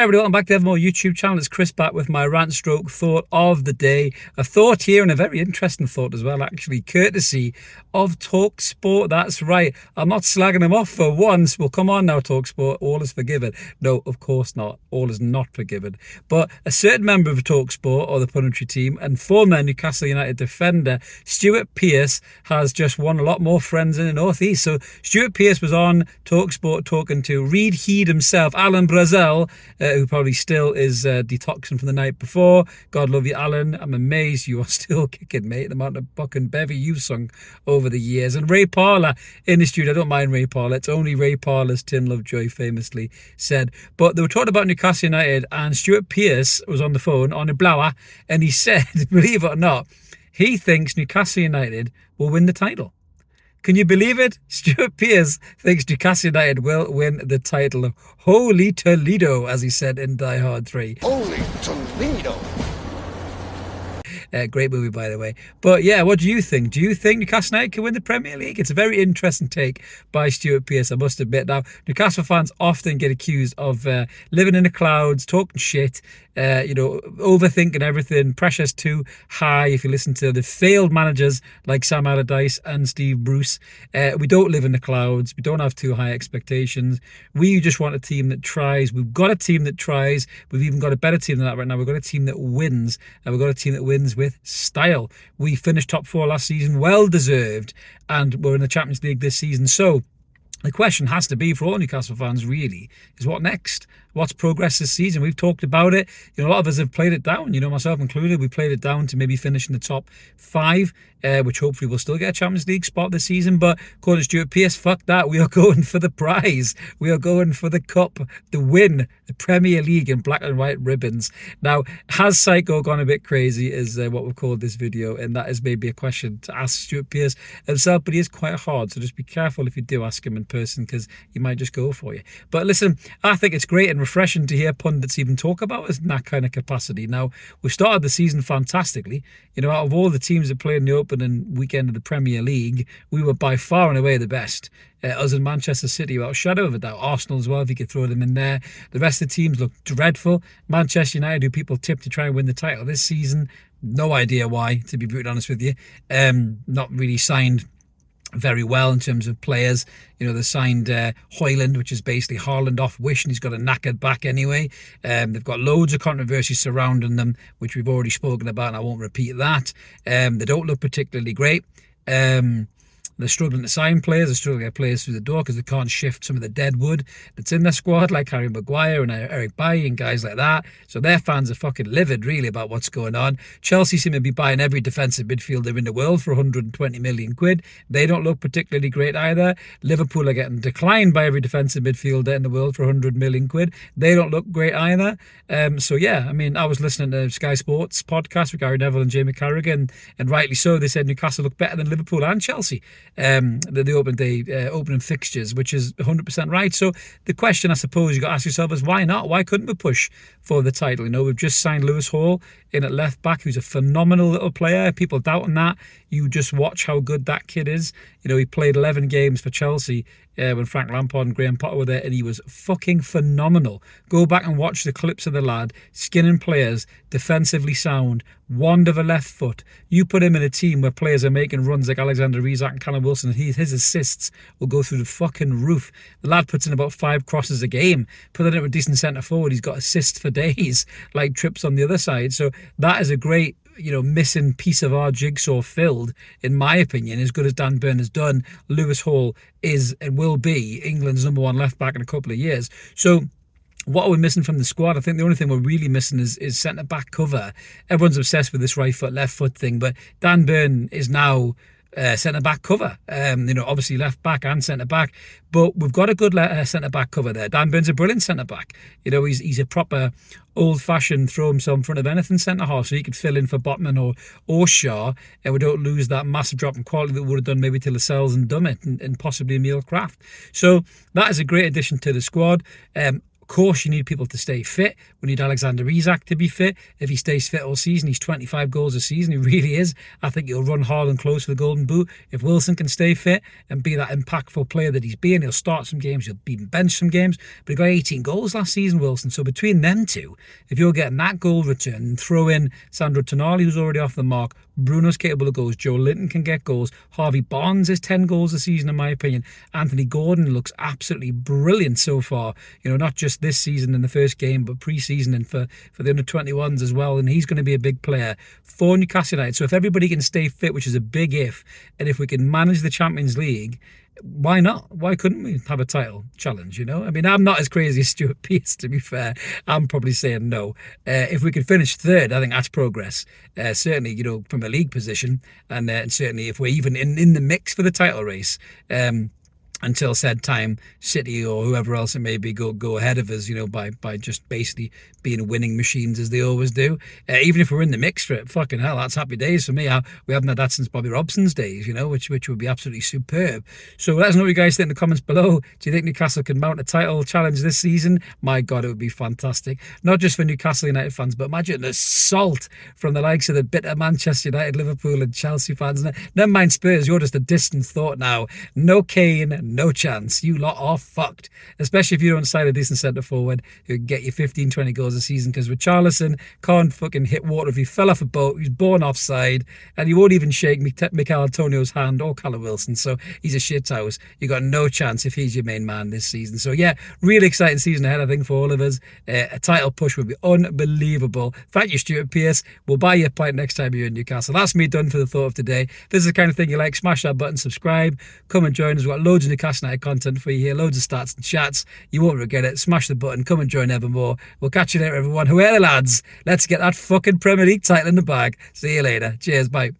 Hi everybody, welcome back to the Evermore YouTube channel. It's Chris back with my rant stroke thought of the day. A thought here, and a very interesting thought as well, actually, courtesy of Talksport. That's right, I'm not slagging them off for once. Well, come on now, Talksport, all is forgiven. No, of course not. All is not forgiven. But a certain member of Talksport, or the punditry team, and former Newcastle United defender, Stuart Pearce, has just won a lot more friends in the North East. So Stuart Pearce was on Talksport talking to Reed Heed himself, Alan Brazell, who probably still is detoxing from the night before. God love you, Alan. I'm amazed you are still kicking, mate. The amount of buck and bevy you've sung over the years. And Ray Parlour in the studio. I don't mind Ray Parlour. It's only Ray Parlour's Tim Lovejoy famously said. But they were talking about Newcastle United, and Stuart Pearce was on the phone on a blower, and he said, believe it or not, he thinks Newcastle United will win the title. Can you believe it? Stuart Pearce thinks Newcastle United will win the title. Holy Toledo, as he said in Die Hard 3. Holy Toledo. Great movie, by the way. But yeah, what do you think? Do you think Newcastle United can win the Premier League? It's a very interesting take by Stuart Pearce, I must admit. Now, Newcastle fans often get accused of living in the clouds, talking shit, overthinking everything. Pressure's too high. If you listen to the failed managers like Sam Allardyce and Steve Bruce, we don't live in the clouds. We don't have too high expectations. We just want a team that tries. We've got a team that tries. We've even got a better team than that right now. We've got a team that wins, and we've got a team that wins with style. We finished top 4 last season, well deserved, and we're in the Champions League this season. So the question has to be for all Newcastle fans, really, is what next? What's progress this season? We've talked about it. A lot of us have played it down, myself included. We played it down to maybe finish in the top 5, which hopefully we'll still get a Champions League spot this season. But according to Stuart Pearce, fuck that. We are going for the prize. We are going for the cup, the win, the Premier League in black and white ribbons. Now, has Psycho gone a bit crazy is what we've called this video, and that is maybe a question to ask Stuart Pearce himself, but he is quite hard, so just be careful if you do ask him in person, because he might just go for you. But listen, I think it's great and refreshing to hear pundits even talk about us in that kind of capacity. Now, we started the season fantastically. Out of all the teams that played in the opening weekend of the Premier League, we were by far and away the best. Us and Manchester City, without a shadow of a doubt. Arsenal as well, if you could throw them in there. The rest of the teams look dreadful. Manchester United, who people tipped to try and win the title this season, no idea why, to be brutally honest with you. Not really signed very well in terms of players. They signed Højlund, which is basically Haaland off Wish, and he's got a knackered back anyway. They've got loads of controversy surrounding them, which we've already spoken about, and I won't repeat that. They don't look particularly great. They're struggling to sign players. They're struggling to get players through the door because they can't shift some of the dead wood that's in their squad, like Harry Maguire and Eric Bailly and guys like that. So their fans are fucking livid, really, about what's going on. Chelsea seem to be buying every defensive midfielder in the world for 120 million quid. They don't look particularly great either. Liverpool are getting declined by every defensive midfielder in the world for 100 million quid. They don't look great either. So yeah, I was listening to Sky Sports podcast with Gary Neville and Jamie Carragher, and rightly so. They said Newcastle look better than Liverpool and Chelsea. The opening fixtures, which is 100% right. So the question, I suppose, you got to ask yourself is why not? Why couldn't we push for the title? We've just signed Lewis Hall in at left back, who's a phenomenal little player. People doubting that. You just watch how good that kid is. He played 11 games for Chelsea when Frank Lampard and Graham Potter were there, and he was fucking phenomenal. Go back and watch the clips of the lad, skinning players, defensively sound, wand of a left foot. You put him in a team where players are making runs like Alexander Isak and Callum Wilson, and his assists will go through the fucking roof. The lad puts in about 5 crosses a game. Put that into a decent centre forward, he's got assists for days, like trips on the other side. So that is a great missing piece of our jigsaw filled, in my opinion. As good as Dan Burn has done, Lewis Hall is and will be England's number 1 left back in a couple of years. So what are we missing from the squad? I think the only thing we're really missing is centre-back cover. Everyone's obsessed with this right foot, left foot thing, but Dan Burn is now centre-back cover. Obviously left back and centre-back, but we've got a good centre-back cover there. Dan Burn's a brilliant centre-back. He's a proper old-fashioned throw himself in front of anything centre-half, so he could fill in for Botman or Shaw, and we don't lose that massive drop in quality that would have done maybe to Lascelles and Dummett and possibly Emil Kraft. So that is a great addition to the squad. course, you need people to stay fit. We need Alexander Isak to be fit. If he stays fit all season, he's 25 goals a season. He really is. I think he'll run hard and close for the Golden Boot. If Wilson can stay fit and be that impactful player that he's been, he'll start some games, he'll be bench some games. But he got 18 goals last season, Wilson. So between them two, if you're getting that goal return and throw in Sandro Tonali, who's already off the mark, Bruno's capable of goals, Joe Linton can get goals, Harvey Barnes is 10 goals a season in my opinion, Anthony Gordon looks absolutely brilliant so far, not just this season in the first game, but pre-season and for the under-21s as well, and he's going to be a big player for Newcastle United. So if everybody can stay fit, which is a big if, and if we can manage the Champions League, why not? Why couldn't we have a title challenge, I mean, I'm not as crazy as Stuart Pearce, to be fair. I'm probably saying no. If we could finish third, I think that's progress. Certainly, from a league position, and certainly if we're even in the mix for the title race, until said time, City or whoever else it may be go ahead of us, by just basically being winning machines as they always do. Even if we're in the mix for it, fucking hell, that's happy days for me. We haven't had that since Bobby Robson's days, which would be absolutely superb. So let us know what you guys think in the comments below. Do you think Newcastle can mount a title challenge this season? My God, it would be fantastic. Not just for Newcastle United fans, but imagine the assault from the likes of the bitter Manchester United, Liverpool and Chelsea fans. Never mind Spurs, you're just a distant thought now. No Kane, no chance. You lot are fucked. Especially if you don't sign a decent centre forward who can get you 15, 20 goals a season, because Richarlison can't fucking hit water if he fell off a boat, he's born offside, and he won't even shake Mikel Antonio's hand or Callum Wilson, so he's a shithouse. You got no chance if he's your main man this season. So yeah, really exciting season ahead, I think, for all of us. A title push would be unbelievable. Thank you, Stuart Pearce. We'll buy you a pint next time you're in Newcastle. That's me done for the thought of today. If this is the kind of thing you like, smash that button, subscribe, come and join us. We've got loads of Newcastle United content for you here, loads of stats and chats. You won't regret it. Smash the button, come and join evermore. We'll catch you later, everyone. Who are the lads? Let's get that fucking Premier League title in the bag. See you later. Cheers, bye.